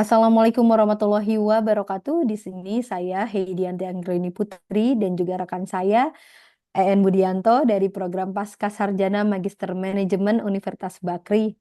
Assalamualaikum warahmatullahi wabarakatuh. Di sini saya Heidianti Anggreni Putri dan juga rekan saya EN Budianto dari program Pascasarjana Magister Manajemen Universitas Bakri.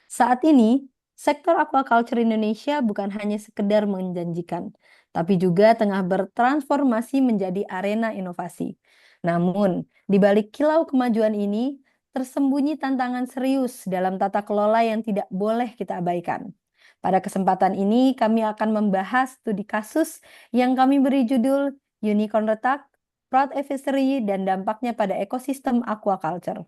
Saat ini, sektor aquaculture Indonesia bukan hanya sekedar menjanjikan, tapi juga tengah bertransformasi menjadi arena inovasi. Namun, di balik kilau kemajuan ini, tersembunyi tantangan serius dalam tata kelola yang tidak boleh kita abaikan. Pada kesempatan ini, kami akan membahas studi kasus yang kami beri judul Unicorn Retak, Proud Aviary, dan dampaknya pada ekosistem aquaculture.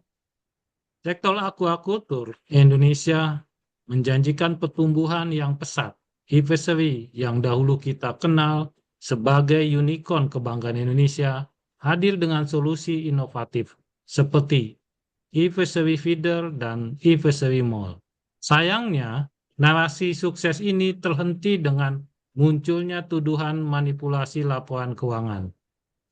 Sektor aquacultur Indonesia menjanjikan pertumbuhan yang pesat. Ivesery yang dahulu kita kenal sebagai unicorn kebanggaan Indonesia hadir dengan solusi inovatif seperti Ivesery Feeder dan Ivesery Mall. Sayangnya, narasi sukses ini terhenti dengan munculnya tuduhan manipulasi laporan keuangan.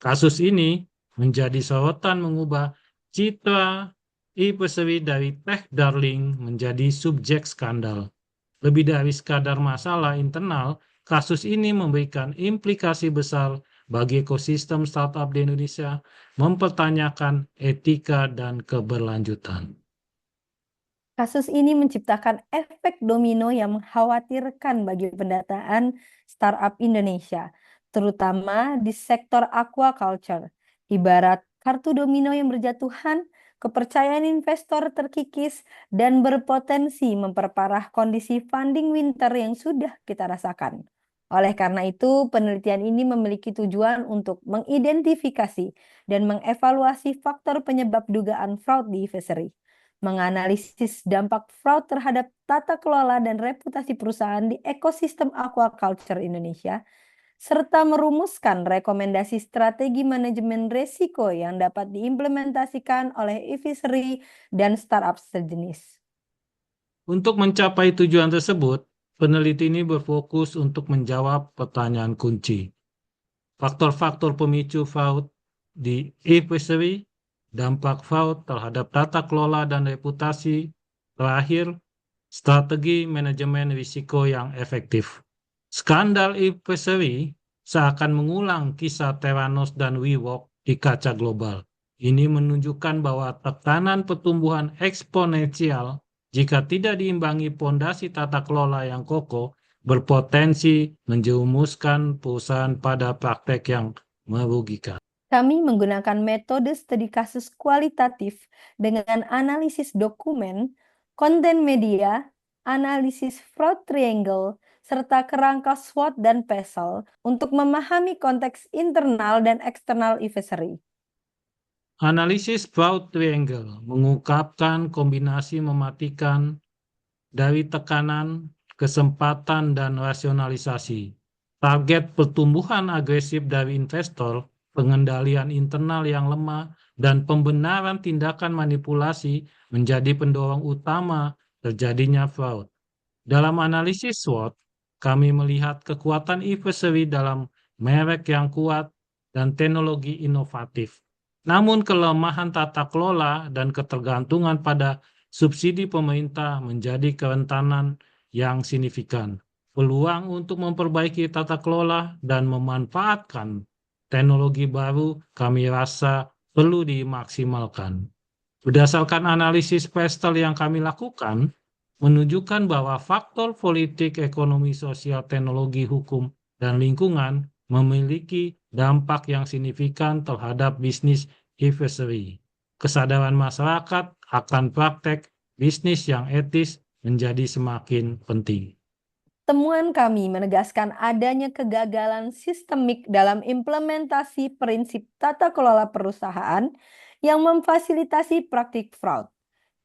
Kasus ini menjadi sorotan mengubah citra e-Peseri dari tech darling menjadi subjek skandal. Lebih dari sekadar masalah internal, kasus ini memberikan implikasi besar bagi ekosistem startup di Indonesia, mempertanyakan etika dan keberlanjutan. Kasus ini menciptakan efek domino yang mengkhawatirkan bagi pendataan startup Indonesia, terutama di sektor aquaculture. Ibarat kartu domino yang berjatuhan, kepercayaan investor terkikis dan berpotensi memperparah kondisi funding winter yang sudah kita rasakan. Oleh karena itu, penelitian ini memiliki tujuan untuk mengidentifikasi dan mengevaluasi faktor penyebab dugaan fraud di fishery, menganalisis dampak fraud terhadap tata kelola dan reputasi perusahaan di ekosistem aquaculture Indonesia, serta merumuskan rekomendasi strategi manajemen risiko yang dapat diimplementasikan oleh e-fishery dan startup sejenis. Untuk mencapai tujuan tersebut, peneliti ini berfokus untuk menjawab pertanyaan kunci. Faktor-faktor pemicu fraud di e-fishery, dampak fraud terhadap tata kelola dan reputasi, terakhir, strategi manajemen risiko yang efektif. Skandal e-fishery seakan mengulang kisah Theranos dan WeWork di kaca global. Ini menunjukkan bahwa tekanan pertumbuhan eksponensial jika tidak diimbangi pondasi tata kelola yang kokoh berpotensi menjerumuskan perusahaan pada praktek yang merugikan. Kami menggunakan metode studi kasus kualitatif dengan analisis dokumen, konten media, analisis fraud triangle, serta kerangka SWOT dan PESEL untuk memahami konteks internal dan eksternal e-fishery. Analisis fraud triangle mengungkapkan kombinasi mematikan dari tekanan, kesempatan, dan rasionalisasi. Target pertumbuhan agresif dari investor, pengendalian internal yang lemah, dan pembenaran tindakan manipulasi menjadi pendorong utama terjadinya fraud. Dalam analisis SWOT, kami melihat kekuatan e-fishery dalam merek yang kuat dan teknologi inovatif. Namun kelemahan tata kelola dan ketergantungan pada subsidi pemerintah menjadi kerentanan yang signifikan. Peluang untuk memperbaiki tata kelola dan memanfaatkan teknologi baru kami rasa perlu dimaksimalkan. Berdasarkan analisis PESTEL yang kami lakukan, menunjukkan bahwa faktor politik, ekonomi, sosial, teknologi, hukum, dan lingkungan memiliki dampak yang signifikan terhadap bisnis e-fishery. Kesadaran masyarakat akan praktek bisnis yang etis menjadi semakin penting. Temuan kami menegaskan adanya kegagalan sistemik dalam implementasi prinsip tata kelola perusahaan yang memfasilitasi praktik fraud.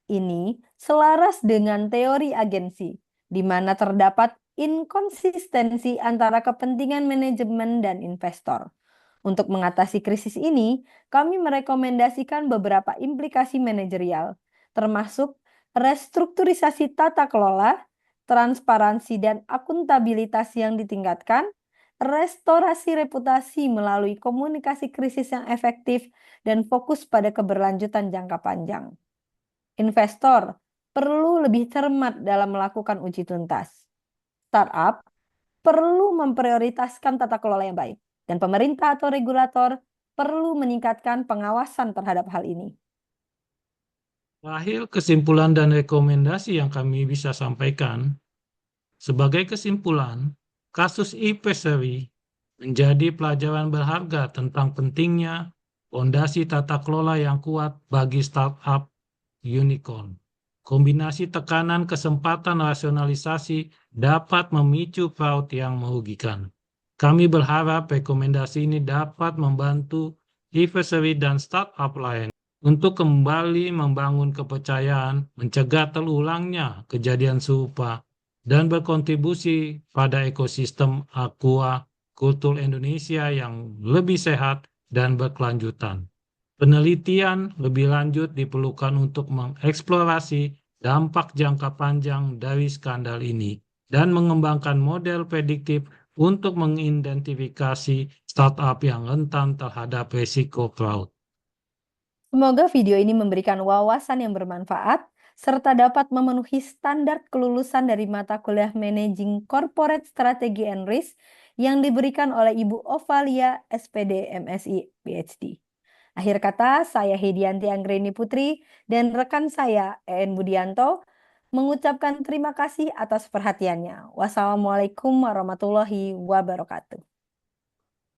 Ini selaras dengan teori agensi, di mana terdapat inkonsistensi antara kepentingan manajemen dan investor. Untuk mengatasi krisis ini, kami merekomendasikan beberapa implikasi manajerial, termasuk restrukturisasi tata kelola, transparansi dan akuntabilitas yang ditingkatkan, restorasi reputasi melalui komunikasi krisis yang efektif, dan fokus pada keberlanjutan jangka panjang. Investor perlu lebih cermat dalam melakukan uji tuntas. startup perlu memprioritaskan tata kelola yang baik, dan pemerintah atau regulator perlu meningkatkan pengawasan terhadap hal ini. Terakhir, kesimpulan dan rekomendasi yang kami bisa sampaikan. Sebagai kesimpulan, kasus e-Pessary menjadi pelajaran berharga tentang pentingnya fondasi tata kelola yang kuat bagi startup unicorn. Kombinasi tekanan kesempatan rasionalisasi dapat memicu fraud yang merugikan. Kami berharap rekomendasi ini dapat membantu e-Pessary dan startup lain untuk kembali membangun kepercayaan, mencegah terulangnya kejadian serupa, dan berkontribusi pada ekosistem aquaculture Indonesia yang lebih sehat dan berkelanjutan. Penelitian lebih lanjut diperlukan untuk mengeksplorasi dampak jangka panjang dari skandal ini dan mengembangkan model prediktif untuk mengidentifikasi startup yang rentan terhadap risiko fraud. Semoga video ini memberikan wawasan yang bermanfaat serta dapat memenuhi standar kelulusan dari mata kuliah Managing Corporate Strategy and Risk yang diberikan oleh Ibu Ovalia, SPD, MSI, PhD. Akhir kata, saya Hedianti Anggreni Putri dan rekan saya, EN Budianto, mengucapkan terima kasih atas perhatiannya. Wassalamualaikum warahmatullahi wabarakatuh.